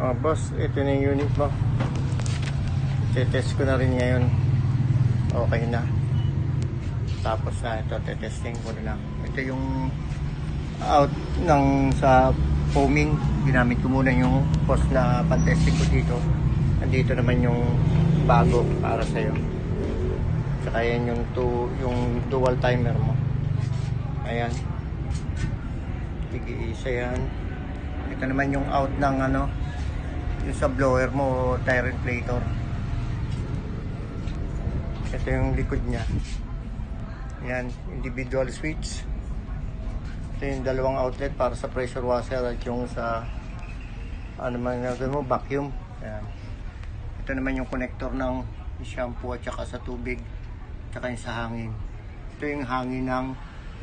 Oh, boss, ito na yung unit mo. Test ko na rin ngayon. Okay na. Tapos na ito, testing ko na lang. Ito yung out ng sa foaming. Ginamit ko muna yung post na pan-testing ko dito. Nandito naman yung bago para sa'yo. Saka yan yung dual timer mo. Ayan. Tig-iisa yan. Ito naman yung out ng ano, yung sa blower mo, tire inflator. Ito yung likod niya. Yan, individual switch. Ito yung dalawang outlet para sa pressure washer at yung sa ano man mo, vacuum. Yan. Ito naman yung connector ng shampoo at saka sa tubig, saka yung sa hangin. Ito yung hangin ng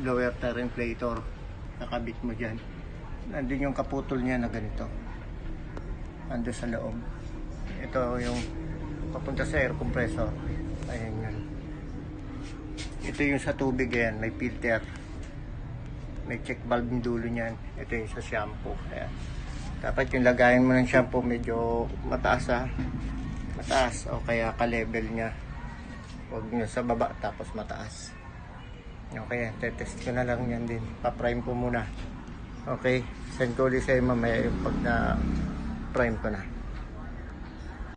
blower tire inflator. Nakabit mo dyan. Nandun yung kaputol niya na ganito. Ando sa loob. Ito yung papunta sa air compressor. Ayan yan. Ito yung sa tubig yan. May filter. May check valve yung dulo niyan. Ito yung sa shampoo. Ayan. Dapat yung lagayan mo ng shampoo medyo mataas ha. Mataas o kaya ka-level niya. Huwag nyo sa baba tapos mataas. Okay, tetest ko na lang yan din. Pa-prime ko muna. Okay, send ko ulit sa'yo mamaya yung pag na prime ko na.